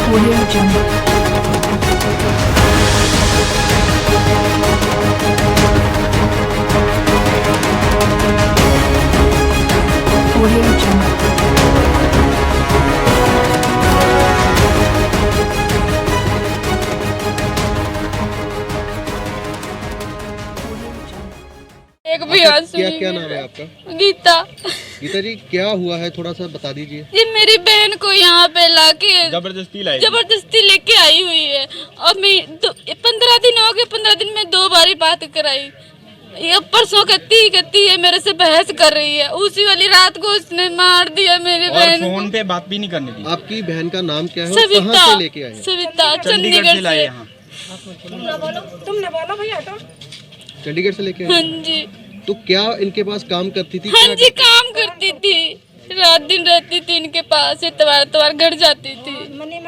Audio Jungle. Audio Jungle. एक भी आंसू क्या नहीं क्या गिरा। नाम है आपका? गीता। गीता जी, क्या हुआ है, थोड़ा सा बता दीजिए। ये मेरी बहन को यहाँ पे लाके जबरदस्ती लेके आई हुई है और मैं 15 दिन हो गए। 15 दिन में 2 बारी बात कराई। ये परसों कहती है मेरे से बहस कर रही है। उसी वाली रात को उसने मार दिया मेरी और बहन फोन पे बात भी नहीं करने दी। आपकी बहन का नाम क्या है और सविता। कहाँ से लेके आए हैं? सविता चंडीगढ़ से लाए से। यहाँ। चंडीगढ़ से लेके हाँ आए। जी, तो क्या इनके पास काम करती थी? हाँ क्या जी, काम करती थी। रात दिन रहती थी इनके पास। इतवार घर जाती थी।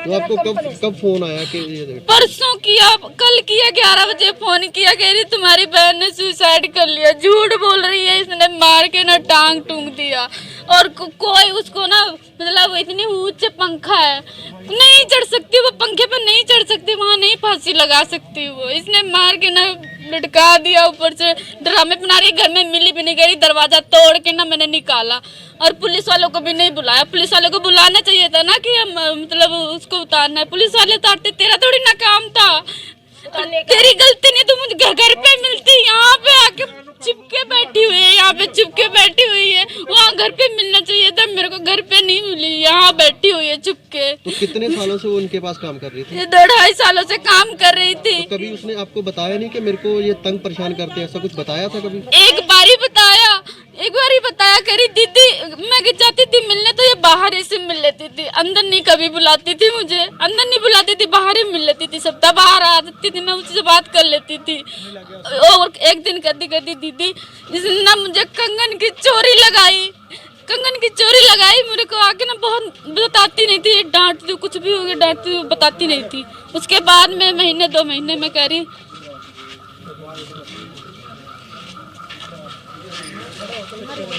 तो आपको कब फोन आया कि ये परसों किया, कल किया, 11 बजे फोन किया, कह रही तुम्हारी बहन ने सुसाइड कर लिया। झूठ बोल रही है। इसने मार के ना टांग टूंग दिया और कोई उसको ना, मतलब इतनी ऊंचे पंखा है, नहीं चढ़ सकती वो पंखे पर, नहीं चढ़ सकती वहाँ, नहीं फांसी लगा सकती वो। इसने मार के ना लटका दिया। ऊपर से ड्रामे बना रही। घर में मिली भी नहीं, गई दरवाजा तोड़ के ना मैंने निकाला। और पुलिस वालों को भी नहीं बुलाया। पुलिस वालों को बुलाना चाहिए था ना कि हम मतलब उसको उतारना है। पुलिस वाले उतारते, तेरा थोड़ी ना काम था। तेरी गलती नहीं, तू मुझे घर पे मिलती। यहाँ पे आके चिपके बैठी हुई है, यहाँ पे चिपके बैठी हुई है। वहाँ घर पे मिलना चाहिए था, मेरे को घर पे नहीं मिली। यहाँ बैठी हुई है चुपके। तो कितने सालों से वो उनके पास काम कर रही थी? ये 2-2.5 सालों से काम कर रही थी। तो कभी उसने आपको बताया नहीं कि मेरे को ये तंग परेशान करते हैं, ऐसा कुछ बताया था कभी? एक बार ही बताया करी दीदी। मैं जाती थी मिलने तो ये बाहर ऐसे मिल लेती थी, अंदर नहीं कभी बुलाती थी मुझे। अंदर नहीं बुलाती थी, बाहर ही मिल लेती थी। सप्ताह बाहर आती थी, मैं उससे बात कर लेती थी। और एक दिन कहती दीदी इसने ना मुझे कंगन की चोरी लगाई मेरे को आके ना, बहुत बताती नहीं थी। डांटती, कुछ भी हो गया डांटती, बताती नहीं थी। उसके बाद में 1-2 महीने में कह रही।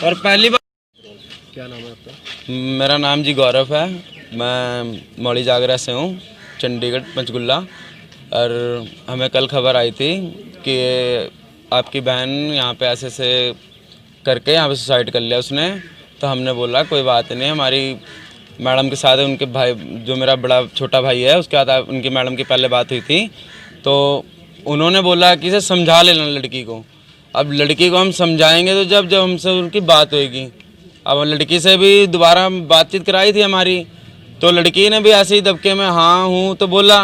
और पहली बार क्या नाम है आपका? मेरा नाम जी गौरव है। मैं मौली जागरा से हूँ, चंडीगढ़ पंचकुला। और हमें कल खबर आई थी कि आपकी बहन यहाँ पे ऐसे से करके यहाँ पे सुसाइड कर लिया उसने। तो हमने बोला कोई बात नहीं, हमारी मैडम के साथ उनके भाई, जो मेरा बड़ा छोटा भाई है, उसके साथ उनकी मैडम की पहले बात हुई थी। तो उन्होंने बोला कि इसे समझा लेना लड़की को। अब लड़की को हम समझाएंगे तो जब हमसे उनकी बात होएगी। अब लड़की से भी दोबारा बातचीत कराई थी हमारी, तो लड़की ने भी ऐसे ही दबके में हाँ हूँ तो बोला,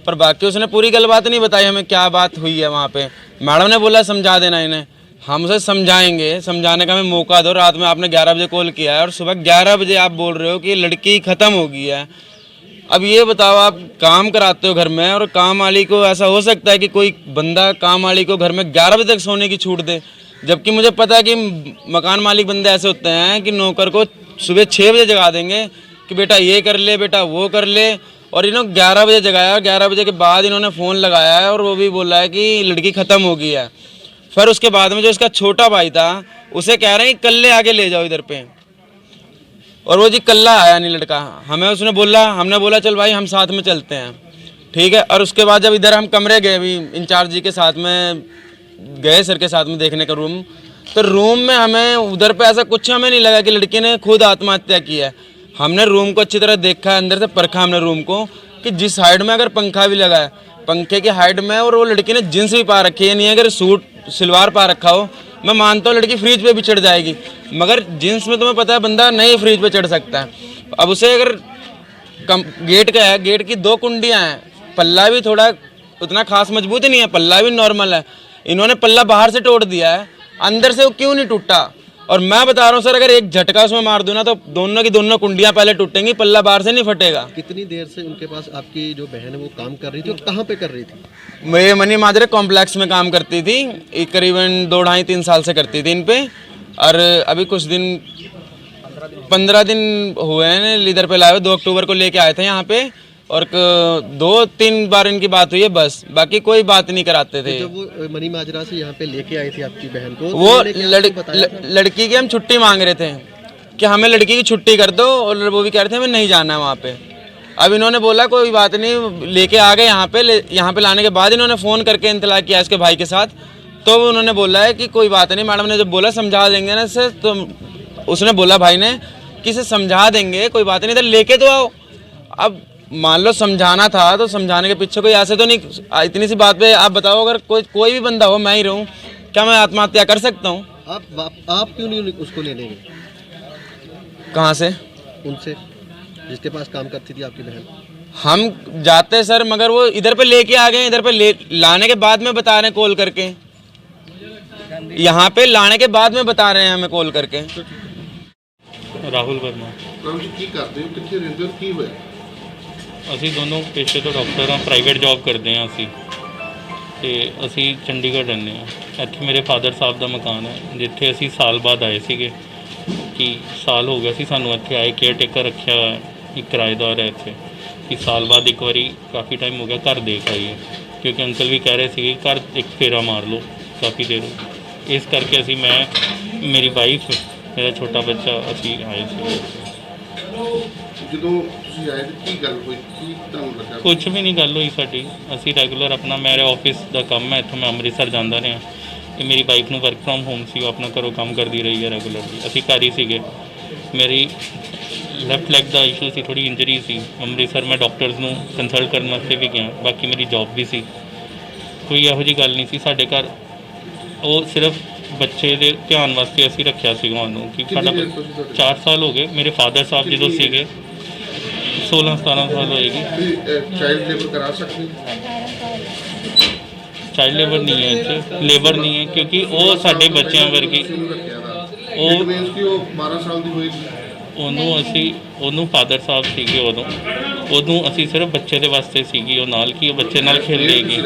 पर बाकी उसने पूरी गल बात नहीं बताई हमें क्या बात हुई है वहाँ पे। मैडम ने बोला समझा देना इन्हें, हम उसे समझाएंगे, समझाने का हमें मौका दो। रात में आपने 11 बजे कॉल किया है और सुबह 11 बजे आप बोल रहे हो कि लड़की ख़त्म हो गई है। अब ये बताओ, आप काम कराते हो घर में और काम वाली को, ऐसा हो सकता है कि कोई बंदा काम वाली को घर में 11 बजे तक सोने की छूट दे? जबकि मुझे पता है कि मकान मालिक बंदे ऐसे होते हैं कि नौकर को सुबह 6 बजे जगा देंगे कि बेटा ये कर ले, बेटा वो कर ले। और इन्होंने 11 बजे जगाया। 11 बजे के बाद इन्होंने फ़ोन लगाया है और वो भी बोला है कि लड़की ख़त्म हो गई है। फिर उसके बाद में जो इसका छोटा भाई था, उसे कह रहे हैं कि कल्ले आगे ले जाओ इधर पे। और वो जी कल्ला आया नहीं लड़का। हमें उसने बोला, हमने बोला चल भाई हम साथ में चलते हैं, ठीक है। और उसके बाद जब इधर हम कमरे गए, भी इंचार्ज जी के साथ में गए, सर के साथ में देखने का रूम, तो रूम में हमें उधर पे ऐसा कुछ हमें नहीं लगा कि लड़की ने खुद आत्महत्या की है। हमने रूम को अच्छी तरह देखा, अंदर से परखा हमने रूम को कि जिस साइड में अगर पंखा भी लगा है, पंखे की हाइट में, और वो लड़की ने जींस भी पा रखी है, नहीं अगर सूट सलवार पा रखा हो, मैं मानता हूँ लड़की फ्रिज पे भी चढ़ जाएगी, मगर जींस में तुम्हें पता है बंदा नहीं फ्रिज पे चढ़ सकता है। अब उसे अगर गेट का है, गेट की 2 कुंडियाँ हैं, पल्ला भी थोड़ा उतना खास मजबूत नहीं है, पल्ला भी नॉर्मल है। इन्होंने पल्ला बाहर से तोड़ दिया है, अंदर से वो क्यों नहीं टूटा? और मैं बता रहा हूँ सर, अगर एक झटका उसमें मार दूँ ना तो दोनों की दोनों कुंडियाँ पहले टूटेंगी, पल्ला बाहर से नहीं फटेगा। कितनी देर से उनके पास आपकी जो बहन है वो काम कर रही थी और कहाँ पे कर रही थी? मैं मनी माजरे कॉम्प्लेक्स में काम करती थी, करीबन 2-2.5-3 साल से करती थी इन पे। और अभी कुछ दिन 15 दिन हुए हैं इधर पे लाए हुए। 2 अक्टूबर को लेके आए थे यहाँ पे, और 2-3 बार इनकी बात हुई है बस, बाकी कोई बात नहीं कराते थे। जब वो मनी माजरा से यहाँ पे लेके आई थी आपकी बहन को, वो लड़की की हम छुट्टी मांग रहे थे कि हमें लड़की की छुट्टी कर दो, और वो भी कह रहे थे हमें नहीं जाना है वहाँ पे। अब इन्होंने बोला कोई बात नहीं, लेके आ गए यहाँ पे लाने के बाद इन्होंने फ़ोन करके इंतला किया इसके भाई के साथ, तो उन्होंने बोला है कि कोई बात नहीं, मैडम ने जब बोला समझा देंगे ना इसे, तो उसने बोला भाई ने कि इसे समझा देंगे, कोई बात नहीं, इधर लेके तो आओ। अब मान लो समझाना था तो समझाने के पीछे कोई ऐसे तो नहीं, इतनी सी बात पे आप बताओ, अगर कोई भी बंदा हो, मैं ही रहूँ, क्या मैं आत्महत्या कर सकता हूँ? आप क्यों नहीं उसको ले लेंगे? कहाँ से? उनसे जिसके पास काम करती थी आपकी बहन। हम जाते सर, मगर वो इधर पे लेके आ गए, इधर पे लाने के बाद में बता रहे हैं कॉल करके, यहाँ पे लाने के बाद में बता रहे हैं हमें कॉल करके। ਰਾਹੁਲ ਵਰਮਾ। ਰਾਹੁਲ ਜੀ ਕੀ ਕਰਦੇ ਹੋ, ਕਿੱਥੇ ਰਹਿੰਦੇ ਹੋ, ਕੀ ਹੋਇਆ? ਅਸੀਂ ਦੋਨੋਂ ਪੇਸ਼ੇ ਤੋਂ ਡਾਕਟਰ ਹਾਂ, ਪ੍ਰਾਈਵੇਟ ਜੌਬ ਕਰਦੇ ਹਾਂ ਅਸੀਂ, ਤੇ ਅਸੀਂ ਚੰਡੀਗੜ੍ਹ ਰਹਿੰਦੇ ਹਾਂ। ਇੱਥੇ ਮੇਰੇ ਫਾਦਰ ਸਾਹਿਬ ਦਾ ਮਕਾਨ ਹੈ, ਜਿੱਥੇ ਅਸੀਂ ਸਾਲ ਬਾਅਦ ਆਏ ਸੀਗੇ, ਕਿ ਸਾਲ ਹੋ ਗਿਆ ਸੀ ਸਾਨੂੰ ਇੱਥੇ ਆਏ, ਕੇਅਰ ਟੇਕਰ ਰੱਖਿਆ ਹੋਇਆ, ਇੱਕ ਕਿਰਾਏਦਾਰ ਹੈ ਇੱਥੇ, ਕਿ ਸਾਲ ਬਾਅਦ ਇੱਕ ਵਾਰੀ ਕਾਫੀ ਟਾਈਮ ਹੋ ਗਿਆ ਘਰ ਦੇਖ ਆਈਏ, ਕਿਉਂਕਿ ਅੰਕਲ ਵੀ ਕਹਿ ਰਹੇ ਸੀਗੇ ਘਰ ਇੱਕ ਫੇਰਾ ਮਾਰ ਲਓ, ਕਾਫੀ ਦੇਰ ਇਸ ਕਰਕੇ ਅਸੀਂ, ਮੈਂ, ਮੇਰੀ ਵਾਈਫ, ਮੇਰਾ ਛੋਟਾ ਬੱਚਾ, ਅਸੀਂ ਆਏ ਸੀ। ਜਦੋਂ ਤੁਸੀਂ ਆਏ ਤਾਂ ਕੀ ਗੱਲ ਹੋਈ, ਕੀ ਤੁਹਾਨੂੰ ਲੱਗਾ? ਕੁਛ ਵੀ ਨਹੀਂ ਗੱਲ ਹੋਈ ਸਾਡੀ, ਅਸੀਂ ਰੈਗੂਲਰ ਆਪਣਾ, ਮੇਰੇ ਆਫਿਸ ਦਾ ਕੰਮ ਹੈ, ਇੱਥੋਂ ਮੈਂ ਅੰਮ੍ਰਿਤਸਰ ਜਾਂਦਾ ਰਿਹਾ, ਤੇ ਮੇਰੀ ਵਾਈਫ ਨੂੰ ਵਰਕ ਫਰੋਮ ਹੋਮ ਸੀ, ਉਹ ਆਪਣਾ ਘਰੋਂ ਕੰਮ ਕਰਦੀ ਰਹੀ ਹੈ ਰੈਗੂਲਰਲੀ, ਅਸੀਂ ਘਰ ਹੀ ਸੀਗੇ। ਮੇਰੀ ਲੈਫਟ ਲੈਗ ਦਾ ਇਸ਼ੂ ਸੀ, ਥੋੜੀ ਇੰਜਰੀ ਸੀ, ਅੰਮ੍ਰਿਤਸਰ ਮੈਂ ਡਾਕਟਰਸ ਨੂੰ ਕੰਸਲਟ ਕਰਨ ਵਾਸਤੇ ਵੀ ਗਿਆ, ਬਾਕੀ ਮੇਰੀ ਜੌਬ ਵੀ ਸੀ, ਕੋਈ ਇਹੋ ਜਿਹੀ ਗੱਲ ਨਹੀਂ ਸੀ ਸਾਡੇ ਘਰ। ਉਹ ਸਿਰਫ ਬੱਚੇ ਦੇ ਧਿਆਨ ਵਾਸਤੇ ਅਸੀਂ ਰੱਖਿਆ ਸੀਗਾ ਉਹਨੂੰ, ਕਿ ਸਾਡਾ 4 ਸਾਲ ਹੋ ਗਏ, ਮੇਰੇ ਫਾਦਰ ਸਾਹਿਬ ਜਦੋਂ ਸੀਗੇ 16-17 ਸਾਲ ਹੋਏਗੀ। ਚਾਈਲਡ ਲੇਬਰ ਕਰਾ ਸਕਦੇ? ਚਾਈਲਡ ਲੇਬਰ ਨਹੀਂ ਹੈ ਇੱਥੇ, ਲੇਬਰ ਨਹੀਂ ਹੈ, ਕਿਉਂਕਿ ਉਹ ਸਾਡੇ ਬੱਚਿਆਂ ਵਰਗੀ, ਉਹ ਮੀਨਸ ਕਿ ਉਹ 12 ਸਾਲ ਦੀ ਹੋਏਗੀ। ਉਹਨੂੰ ਫਾਦਰ ਸਾਹਿਬ ਸੀਗੇ ਉਦੋਂ ਅਸੀਂ ਸਿਰਫ ਬੱਚੇ ਦੇ ਵਾਸਤੇ ਸੀਗੀ ਉਹ ਨਾਲ, ਕਿ ਉਹ ਬੱਚੇ ਨਾਲ ਖੇਲੇਗੀ,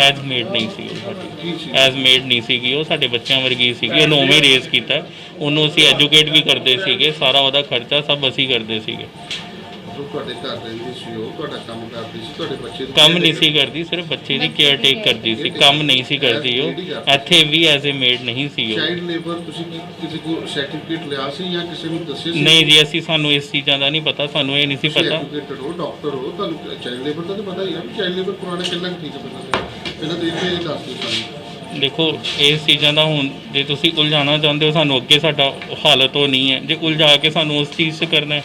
ਐਜ਼ ਮੇਡ ਨਹੀਂ ਸੀ ਉਹ ਸਾਡੀ, ਐਜ਼ ਮੇਡ ਨਹੀਂ ਸੀਗੀ ਉਹ, ਸਾਡੇ ਬੱਚਿਆਂ ਵਰਗੀ ਸੀਗੀ, ਉਹਨੂੰ ਉਵੇਂ ਰੇਜ਼ ਕੀਤਾ, ਉਹਨੂੰ ਅਸੀਂ ਐਜੂਕੇਟ ਵੀ ਕਰਦੇ ਸੀਗੇ, ਸਾਰਾ ਉਹਦਾ ਖਰਚਾ ਸਭ ਅਸੀਂ ਕਰਦੇ ਸੀਗੇ। ਤੁਹਾਡੇ ਘਰ ਰਹਿੰਦੀ ਸੀ ਉਹ, ਤੁਹਾਡਾ ਕੰਮ ਕਰਦੀ ਸੀ, ਤੁਹਾਡੇ ਬੱਚੇ ਕੰਮ ਨਹੀਂ ਸੀ ਕਰਦੀ, ਸਿਰਫ ਬੱਚੇ ਦੀ ਕੇਅਰ ਟੇਕ ਕਰਦੀ ਸੀ, ਕੰਮ ਨਹੀਂ ਸੀ ਕਰਦੀ ਉਹ, ਇੱਥੇ ਵੀ ਐਜ਼ ਏ ਮੇਡ ਨਹੀਂ ਸੀ ਉਹ। ਚਾਈਲਡ ਲੇਬਰ ਤੁਸੀਂ ਕਿਸੇ ਕੋ ਸਰਟੀਫਿਕੇਟ ਲਿਆ ਸੀ ਜਾਂ ਕਿਸੇ ਨੂੰ ਦੱਸਿਆ ਸੀ? ਨਹੀਂ ਜੀ, ਅਸੀਂ, ਸਾਨੂੰ ਇਸ ਚੀਜ਼ਾਂ ਦਾ ਨਹੀਂ ਪਤਾ, ਸਾਨੂੰ ਇਹ ਨਹੀਂ ਸੀ ਪਤਾ। ਐਜੂਕੇਟਡ ਹੋ, ਡਾਕਟਰ ਹੋ, ਤੁਹਾਨੂੰ ਚਾਈਲਡ ਲੇਬਰ ਦਾ ਤਾਂ ਪਤਾ ਹੀ ਹੈ, ਚਾਈਲਡ ਲੇਬਰ ਪੁਰਾਣਾ ਕਿੰਨਾ ਠੀਕ ਹੈ ਪਤਾ, ਪਹਿਲਾਂ ਤਾਂ ਇਹ ਦੱਸ ਦਿਓ ਸਾਨੂੰ। ਦੇਖੋ ਇਸ ਚੀਜ਼ਾਂ ਦਾ ਹੁਣ ਜੇ ਤੁਸੀਂ ਉਲਝਾਉਣਾ ਚਾਹੁੰਦੇ ਹੋ ਸਾਨੂੰ, ਅੱਗੇ ਸਾਡਾ ਹਾਲਤ ਉਹ ਨਹੀਂ ਹੈ, ਜੇ ਉਲਝਾ ਕੇ ਸਾਨੂੰ ਉਸ ਚੀਜ਼ 'ਚ ਕਰਨਾ ਹੈ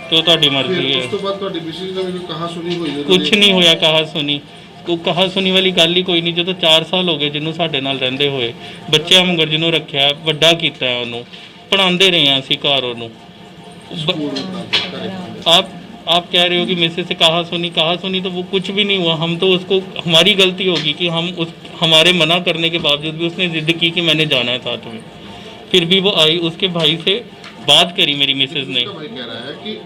ਤੇ ਉਹ ਤੁਹਾਡੀ ਮਰਜ਼ੀ ਹੈ। ਉਸ ਤੋਂ ਬਾਅਦ ਤੁਹਾਡੀ ਮਿਸਿਸ ਨਾਲ ਮੈਨੂੰ ਕਹਾ ਸੁਣੀ ਹੋਈ? ਕੁਛ ਨਹੀਂ ਹੋਇਆ ਕਹਾ ਸੁਣੀ, ਕੋਈ ਕਹਾ ਸੁਣੀ ਵਾਲੀ ਗੱਲ ਹੀ ਕੋਈ ਨਹੀਂ। ਜਦੋਂ 4 ਸਾਲ ਹੋ ਗਏ ਜਿਹਨੂੰ ਸਾਡੇ ਨਾਲ ਰਹਿੰਦੇ ਹੋਏ, ਬੱਚਿਆਂ ਵਾਂਗਰ ਜਿਹਨੂੰ ਰੱਖਿਆ, ਵੱਡਾ ਕੀਤਾ, ਉਹਨੂੰ ਪੜ੍ਹਾਉਂਦੇ ਰਹੇ ਹਾਂ ਅਸੀਂ ਘਰ ਉਹਨੂੰ। आप कह रहे हो कि मिसेस से कहा सुनी तो वो कुछ भी नहीं हुआ, हम तो उसको, हमारी गलती होगी कि हमारे मना करने के बावजूद भी उसने ज़िद की कि मैंने जाना है साथ में, फिर भी वो आई, उसके भाई से बात करी मेरी मिसेस ने। भाई कह रहा है कि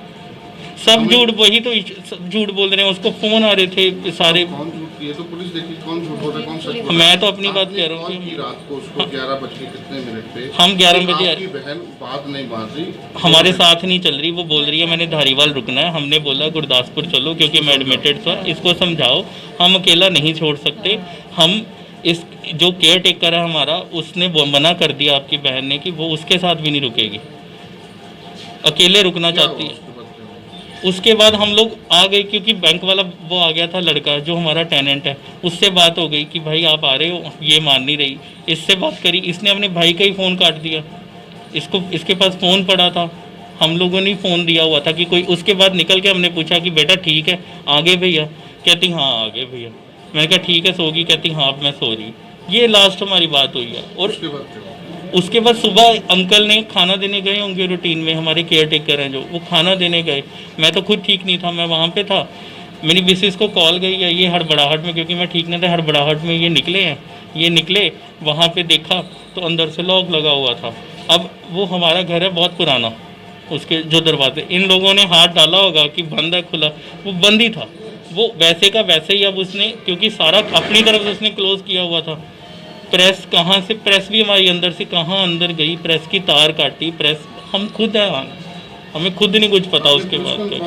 सब झूठ, वही तो झूठ बोल रहे हैं, उसको फ़ोन आ रहे थे सारे। कौन झूठ किए तो पुलिस देखी, कौन झूठ बोल रहा है, कौन सच बोल रहा है? मैं तो अपनी बात कह रहा हूँ कि रात को उसको 11 बज के कितने मिनट पे हम 11 बजे, आपकी बहन बात नहीं मान रही, हमारे साथ नहीं चल रही, वो बोल रही है मैंने धारीवाल रुकना है, हमने बोला गुरदासपुर चलो क्योंकि मैं एडमिटेड था, इसको समझाओ, हम अकेला नहीं छोड़ सकते, हम इस जो केयर टेकर है हमारा, उसने मना कर दिया आपकी बहन ने कि वो उसके साथ भी नहीं रुकेगी, अकेले रुकना चाहती है। उसके बाद हम लोग आ गए, क्योंकि बैंक वाला वो आ गया था लड़का जो हमारा टेनेंट है, उससे बात हो गई कि भाई आप आ रहे हो, ये मान नहीं रही, इससे बात करी, इसने अपने भाई का ही फ़ोन काट दिया, इसके पास फ़ोन पड़ा था, हम लोगों ने फ़ोन दिया हुआ था कि कोई। उसके बाद निकल के हमने पूछा कि बेटा ठीक है आ गए भैया? कहती हाँ आ गए भैया। मैंने कहा ठीक है सोगी? कहती हाँ मैं सो रही। ये लास्ट हमारी बात हुई है। और उसके बाद सुबह अंकल ने खाना देने गए होंगे रूटीन में, हमारे केयर टेकर हैं जो, वो खाना देने गए, मैं तो खुद ठीक नहीं था, मैं वहाँ पे था, मेरी मिसेस को कॉल गई है, ये हड़बड़ाहट में, क्योंकि मैं ठीक नहीं था, हड़बड़ाहट में ये निकले वहाँ पे देखा तो अंदर से लॉक लगा हुआ था। अब वो हमारा घर है बहुत पुराना, उसके जो दरवाजे, इन लोगों ने हाथ डाला होगा कि बंद है खुला, वो बंद ही था, वो वैसे का वैसे ही। अब उसने, क्योंकि सारा अपनी तरफ से उसने क्लोज़ किया हुआ था, प्रेस कहाँ से, प्रेस भी हमारी अंदर से कहाँ अंदर गई, प्रेस की तार काटी, प्रेस हम खुद है, हमें खुद नहीं कुछ पता उसके बाद क्या।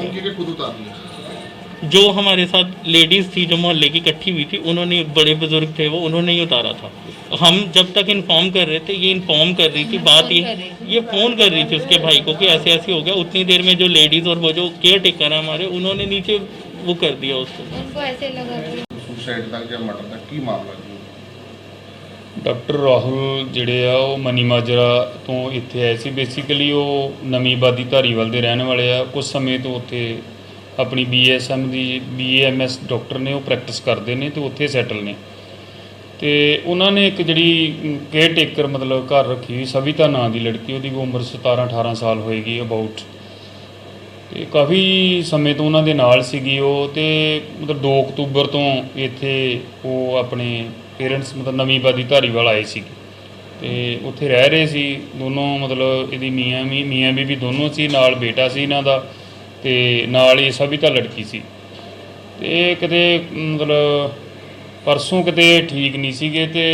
जो हमारे साथ लेडीज़ थी जो मोहल्ले की इकट्ठी हुई थी, उन्होंने, बड़े बुजुर्ग थे वो, उन्होंने ही उतारा था। हम जब तक इन्फॉर्म कर रहे थे, ये इन्फॉर्म कर रही थी, बात ये फ़ोन कर रही थी उसके भाई को कि ऐसे ऐसे हो गया। उतनी देर में जो लेडीज़ और वो जो केयर टेकर है हमारे, उन्होंने नीचे वो कर दिया उसको। उनको ऐसे लगा कि ਸੁਸਾਈਡ ਤੱਕ ਜਾਂ ਮਰਡਰ ਤੱਕ ਕੀ ਮਾਮਲਾ ਜੀ? ਡਾਕਟਰ ਰਾਹੁਲ ਜਿਹੜੇ ਆ ਉਹ ਮਨੀ ਮਾਜਰਾ ਤੋਂ ਇੱਥੇ ਆਏ ਸੀ। ਬੇਸਿਕਲੀ ਉਹ ਨਵੀਂ ਆਬਾਦੀ ਧਾਰੀਵਾਲ ਦੇ ਰਹਿਣ ਵਾਲੇ ਆ। ਕੁਝ ਸਮੇਂ ਤੋਂ ਉੱਥੇ ਆਪਣੀ BSM ਦੀ BAMS ਡਾਕਟਰ ਨੇ, ਉਹ ਪ੍ਰੈਕਟਿਸ ਕਰਦੇ ਨੇ ਤੇ ਉੱਥੇ ਸੈਟਲ ਨੇ। ਤੇ ਉਹਨਾਂ ਨੇ ਇੱਕ ਜਿਹੜੀ ਕੇਅਰ ਟੇਕਰ ਮਤਲਬ ਘਰ ਰੱਖੀ ਹੋਈ ਸਵਿਤਾ ਨਾਂ ਦੀ ਲੜਕੀ, ਉਹਦੀ ਉਮਰ 17-18 ਸਾਲ ਹੋਏਗੀ ਅਬਾਊਟ। ਤੇ ਕਾਫੀ ਸਮੇਂ ਤੋਂ ਉਹਨਾਂ ਦੇ ਨਾਲ ਸੀਗੀ ਉਹ। ਤੇ ਮਤਲਬ 2 ਅਕਤੂਬਰ ਤੋਂ ਇੱਥੇ ਉਹ ਆਪਣੇ ਪੇਰੈਂਟਸ ਮਤਲਬ ਨਵੀਂ ਆਬਾਦੀ ਧਾਰੀਵਾਲ ਆਏ ਸੀ ਤੇ ਉੱਥੇ ਰਹਿ ਰਹੇ ਸੀ ਦੋਨੋਂ। ਮਤਲਬ ਇਹਦੀ ਮੀਆਂ ਬੀਬੀ ਦੋਨੋਂ ਸੀ, ਨਾਲ ਬੇਟਾ ਸੀ ਇਹਨਾਂ ਦਾ ਤੇ ਨਾਲ ਇਹ ਸਵਿਤਾ ਲੜਕੀ ਸੀ। ਤੇ ਕਿਤੇ ਮਤਲਬ ਪਰਸੋਂ ਕਿਤੇ ਠੀਕ ਨਹੀਂ ਸੀਗੇ ਤੇ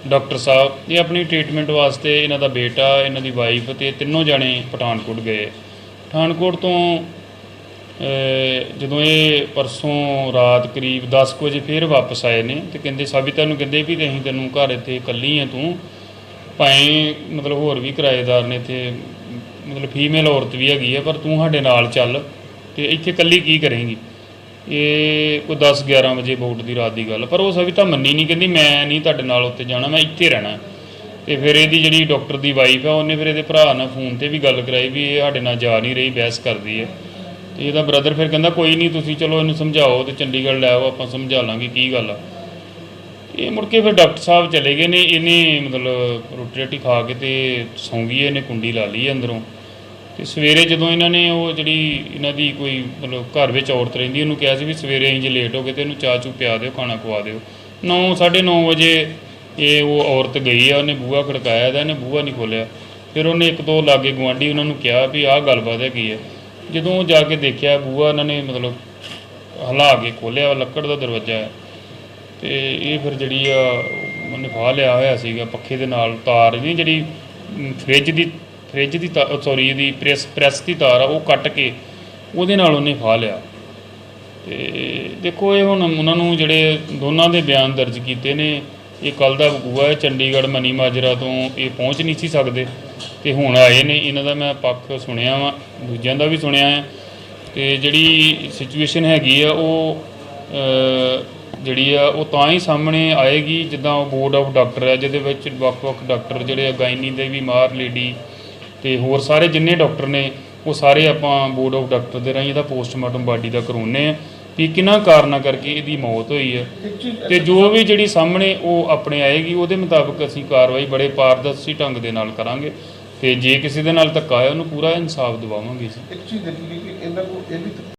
ਡਾਕਟਰ ਸਾਹਿਬ ਇਹ ਆਪਣੀ ਟ੍ਰੀਟਮੈਂਟ ਵਾਸਤੇ, ਇਹਨਾਂ ਦਾ ਬੇਟਾ, ਇਹਨਾਂ ਦੀ ਵਾਈਫ ਤੇ ਤਿੰਨੋਂ ਜਾਣੇ ਪਠਾਨਕੋਟ ਗਏ। ਪਠਾਨਕੋਟ ਤੋਂ ਜਦੋਂ ਇਹ ਪਰਸੋਂ ਰਾਤ ਕਰੀਬ 10 ਕੁ ਵਜੇ ਫਿਰ ਵਾਪਸ ਆਏ ਨੇ ਤੇ ਕਹਿੰਦੇ ਸਵਿਤਾ ਨੂੰ ਕਹਿੰਦੇ ਵੀ ਅਸੀਂ ਤੈਨੂੰ ਘਰ ਇੱਥੇ ਇਕੱਲੀ ਆ, ਤੂੰ ਭਾਵੇਂ ਮਤਲਬ ਹੋਰ ਵੀ ਕਿਰਾਏਦਾਰ ਨੇ ਇੱਥੇ, ਮਤਲਬ ਫੀਮੇਲ ਔਰਤ ਵੀ ਹੈਗੀ ਆ, ਪਰ ਤੂੰ ਸਾਡੇ ਨਾਲ ਚੱਲ ਤੇ ਇੱਥੇ ਇਕੱਲੀ ਕੀ ਕਰੇਂਗੀ। ਇਹ ਕੋਈ 10-11 ਵਜੇ ਅਬਾਊਟ ਦੀ ਰਾਤ ਦੀ ਗੱਲ। ਪਰ ਉਹ ਸਵਿਤਾ ਮੰਨੀ ਨਹੀਂ, ਕਹਿੰਦੀ ਮੈਂ ਨਹੀਂ ਤੁਹਾਡੇ ਨਾਲ ਉੱਥੇ ਜਾਣਾ, ਮੈਂ ਇੱਥੇ ਰਹਿਣਾ। ਤੇ ਫਿਰ ਇਹਦੀ ਜਿਹੜੀ ਡਾਕਟਰ ਦੀ ਵਾਈਫ ਆ, ਉਹਨੇ ਫਿਰ ਇਹਦੇ ਭਰਾ ਨਾਲ ਫੋਨ ਤੇ ਵੀ ਗੱਲ ਕਰਾਈ ਵੀ ਇਹ ਸਾਡੇ ਨਾਲ ਜਾ ਨਹੀਂ ਰਹੀ, ਬਹਿਸ ਕਰਦੀ ਹੈ। ਤੇ ਇਹਦਾ ਬ੍ਰਦਰ ਫਿਰ ਕਹਿੰਦਾ ਕੋਈ ਨਹੀਂ, ਤੁਸੀਂ ਚਲੋ ਇਹਨੂੰ ਸਮਝਾਓ ਤੇ ਚੰਡੀਗੜ੍ਹ ਲੈ ਆਓ, ਆਪਾਂ ਸਮਝਾ ਲਾਂਗੇ ਕੀ ਗੱਲ ਆ। ਇਹ ਮੁੜ ਕੇ ਫਿਰ ਡਾਕਟਰ ਸਾਹਿਬ ਚਲੇ ਗਏ ਨੇ। ਇਹਨੇ ਮਤਲਬ ਰੋਟੀ ਰਾਟੀ ਖਾ ਕੇ ਤੇ ਸੌਂ ਗਈ, ਇਹਨੇ ਕੁੰਡੀ ਲਾ ਲਈ ਅੰਦਰੋਂ। ਤੇ ਸਵੇਰੇ ਜਦੋਂ ਇਹਨਾਂ ਨੇ ਉਹ ਜਿਹੜੀ ਇਹਨਾਂ ਦੀ ਕੋਈ ਮਤਲਬ ਘਰ ਵਿੱਚ ਔਰਤ ਰਹਿੰਦੀ, ਉਹਨੂੰ ਕਿਹਾ ਸੀ ਵੀ ਸਵੇਰੇ ਅਸੀਂ ਜੇ ਲੇਟ ਹੋ ਗਏ ਤੇ ਇਹਨੂੰ ਚਾਹ ਚੂ ਪਿਆ ਦਿਓ, ਖਾਣਾ ਖਵਾ ਦਿਓ। 9-9:30 ਵਜੇ ਇਹ ਉਹ ਔਰਤ ਗਈ ਆ, ਉਹਨੇ ਬੂਹਾ ਖੜਕਾਇਆ ਤਾਂ ਇਹਨੇ ਬੂਹਾ ਨਹੀਂ ਖੋਲ੍ਹਿਆ। ਫਿਰ ਉਹਨੇ 1-2 ਲਾਗੇ ਗੁਆਂਢੀ ਉਹਨਾਂ ਨੂੰ ਕਿਹਾ ਵੀ ਆਹ ਗੱਲਬਾਤ ਹੈਗੀ ਹੈ। ਜਦੋਂ ਉਹ ਜਾ ਕੇ ਦੇਖਿਆ ਬੂਹਾ ਇਹਨਾਂ ਨੇ ਮਤਲਬ ਹਿਲਾ ਕੇ ਖੋਲ੍ਹਿਆ, ਲੱਕੜ ਦਾ ਦਰਵਾਜ਼ਾ ਹੈ। ਤੇ ਇਹ ਫਿਰ ਜਿਹੜੀ ਆ ਉਹਨੇ ਫਾਹ ਲਿਆ ਹੋਇਆ ਸੀਗਾ ਪੱਖੇ ਦੇ ਨਾਲ ਤਾਰ, ਨਹੀਂ ਜਿਹੜੀ ਫ੍ਰਿਜ ਦੀ ਸੌਰੀ ਇਹਦੀ ਪ੍ਰੈਸ ਦੀ ਤਾਰ ਆ, ਉਹ ਕੱਟ ਕੇ ਉਹਦੇ ਨਾਲ ਉਹਨੇ ਫਾਹ ਲਿਆ। ਤੇ ਦੇਖੋ ਇਹ ਹੁਣ ਉਹਨਾਂ ਨੂੰ ਜਿਹੜੇ ਦੋਨਾਂ ਦੇ ਬਿਆਨ ਦਰਜ ਕੀਤੇ ਨੇ, ਇਹ ਕੱਲ੍ਹ ਦਾ ਵਕੂਆ ਹੈ। ਚੰਡੀਗੜ੍ਹ ਮਨੀ ਮਾਜਰਾ ਤੋਂ ਇਹ ਪਹੁੰਚ ਨਹੀਂ ਸੀ ਸਕਦੇ ਤੇ ਹੁਣ ਆਏ ਨੇ। ਇਹਨਾਂ ਦਾ ਮੈਂ ਪੱਖ ਸੁਣਿਆ ਵਾ, ਦੂਜਿਆਂ ਦਾ ਵੀ ਸੁਣਿਆ ਹੈ। ਤੇ ਜਿਹੜੀ ਸਿਚੁਏਸ਼ਨ ਹੈਗੀ ਆ ਉਹ ਜਿਹੜੀ ਆ ਉਹ ਤਾਂ ਹੀ ਸਾਹਮਣੇ ਆਏਗੀ ਜਿੱਦਾਂ ਉਹ ਬੋਰਡ ਆਫ ਡਾਕਟਰ ਹੈ, ਜਿਹਦੇ ਵਿੱਚ ਵੱਖ-ਵੱਖ ਡਾਕਟਰ ਜਿਹੜੇ ਗਾਇਨੀ ਦੇ ਵੀ, ਮਾਰ ਲੇਡੀ ਤੇ ਹੋਰ ਸਾਰੇ ਜਿੰਨੇ ਡਾਕਟਰ ਨੇ, ਉਹ ਸਾਰੇ ਆਪਾਂ ਬੋਰਡ ਆਫ ਡਾਕਟਰ ਦੇ ਰਾਹੀਂ ਇਹਦਾ ਪੋਸਟਮਾਰਟਮ ਬਾਡੀ ਦਾ ਕਰਵਾਉਂਦੇ ਹਾਂ ਵੀ ਕਿਹਨਾਂ ਕਾਰਨਾਂ ਕਰਕੇ ਇਹਦੀ ਮੌਤ ਹੋਈ ਹੈ। ਤੇ ਜੋ ਵੀ ਜਿਹੜੀ ਸਾਹਮਣੇ ਉਹ ਆਪਣੇ ਆਏਗੀ, ਉਹਦੇ ਮੁਤਾਬਕ ਅਸੀਂ ਕਾਰਵਾਈ ਬੜੇ ਪਾਰਦਰਸ਼ੀ ਢੰਗ ਦੇ ਨਾਲ ਕਰਾਂਗੇ। ਤੇ ਜੇ ਕਿਸੇ ਦੇ ਨਾਲ ਧੱਕਾ ਹੋਇਆ ਉਹਨੂੰ ਪੂਰਾ ਇਨਸਾਫ ਦਿਵਾਵਾਂਗੇ ਜੀ। ਇੱਕ ਚੀਜ਼ ਦੇਖੀ ਕਿ ਇਹਨਾਂ ਨੂੰ ਇਹ ਵੀ